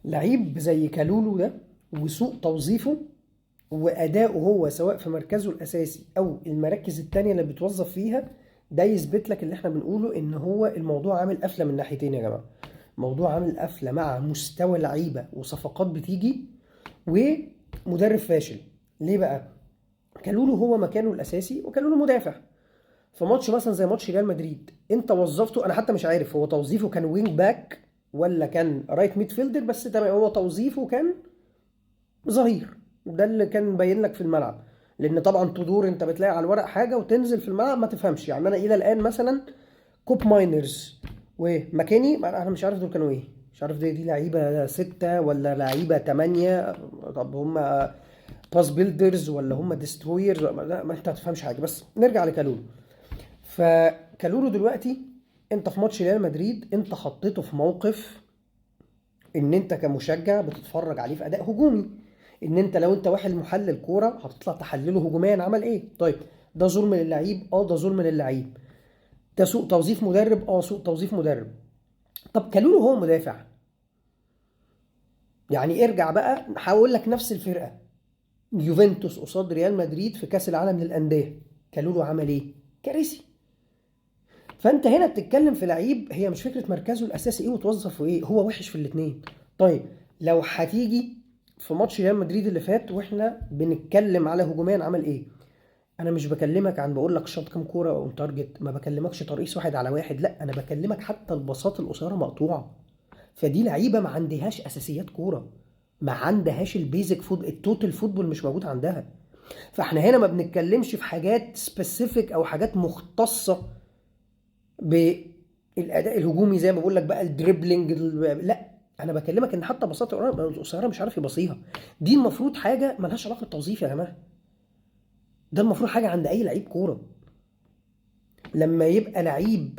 لعيب زي كالولو ده وسوء توظيفه واداؤه هو سواء في مركزه الاساسي او المراكز التانية اللي بيتوظف فيها، ده يثبت لك اللي احنا بنقوله ان هو الموضوع عامل قفله من ناحيتين يا جماعه. موضوع عامل قفله مع مستوى لعيبه وصفقات بتيجي، ومدرب فاشل. ليه بقى؟ كالولو هو مكانه الاساسي وكالولو مدافع. في ماتش مثلا زي ماتش ريال مدريد انت وظفته، انا حتى مش عارف هو توظيفه كان وينج باك ولا كان رايت ميد فيلدر، بس تمام هو توظيفه كان ظهير. ده اللي كان باين لك في الملعب، لان طبعا تدور انت بتلاقي على الورق حاجه وتنزل في الملعب ما تفهمش. يعني انا الى الان مثلا كوب ماينرز وماكيني انا مش عارف دول كانوا ايه، مش عارف دي لعيبه ستة ولا لعيبه تمانية. طب هم باس بيلدرز ولا هم ديسترويرز؟ ما انت ما تفهمش حاجه. بس نرجع لكالولو. فكالولو دلوقتي انت في ماتش ريال مدريد انت حطيته في موقف ان انت كمشجع بتتفرج عليه في اداء هجومي، ان انت لو انت واحد محلل كوره هتطلع تحلله هجوميا عمل ايه. طيب ده ظلم للعيب؟ ده ظلم للعيب. ده سوء توظيف مدرب؟ سوء توظيف مدرب. طب كالولو هو مدافع، يعني ارجع بقى هقول لك نفس الفرقه يوفنتوس قصاد ريال مدريد في كاس العالم للانديه، كالولو عمل ايه؟ كارثي. فانت هنا بتتكلم في لعيب هي مش فكره مركزه الاساسي ايه وتوظف في ايه، هو وحش في الاثنين. طيب لو هتيجي في ماتش ريال مدريد اللي فات واحنا بنتكلم على هجوميا عمل ايه، انا مش بكلمك عن بقول لك شاط كام كوره اون تارجت، ما بكلمكش ترقيص واحد على واحد، لا انا بكلمك حتى الباصات القصيره مقطوعه. فدي لعيبه ما عندهاش اساسيات كوره، ما عندهاش البيزك فود، التوتال فوتبول مش موجود عندها. فاحنا هنا ما بنتكلمش في حاجات سبيسيفيك او حاجات مختصه بالاداء الهجومي زي ما بقول لك بقى الدريبلينج لا، انا بكلمك ان حتى بساطه القصيره مش عارف يبصيها. دي المفروض حاجه ملهاش علاقه بالتوظيف يا جماعه، ده المفروض حاجه عند اي لعيب كوره. لما يبقى لعيب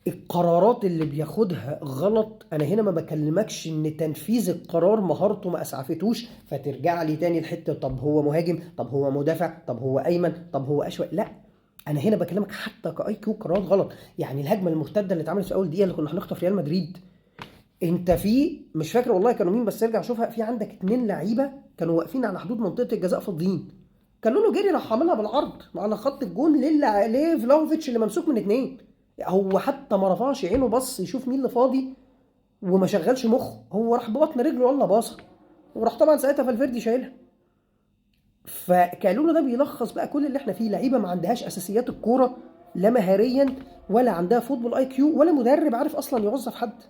القرارات اللي بياخدها غلط، انا هنا ما بكلمكش ان تنفيذ القرار مهارته ما اسعفتوش فترجع لي تاني الحته طب هو مهاجم، طب هو مدافع، طب هو ايمن، طب هو اشول. لا، انا هنا بكلمك حتى كاي كيو قرارات غلط. يعني الهجمه المرتده اللي اتعملت في اول دقيقه اللي كنا هنخطف ريال مدريد، انت في مش فاكر والله كانوا مين، بس ارجع شوفها، في عندك اتنين لعيبه كانوا واقفين على حدود منطقه الجزاء فاضيين، كان لونه جري راح عاملها بالعرض على خط الجون لفلاوفيتش اللي ممسوك من اتنين. هو حتى ما رفعش عينه بص يشوف مين اللي فاضي وما شغلش مخه، هو راح ببطن رجله يلا باصه، وراح طبعا ساعتها فالفيردي شايلها. فكالونا ده بيلخص بقى كل اللي احنا فيه، لعيبه ما عندهاش اساسيات الكوره، لا مهاريا ولا عندها فوتبول اي كيو ولا مدرب عارف اصلا يوظف حد.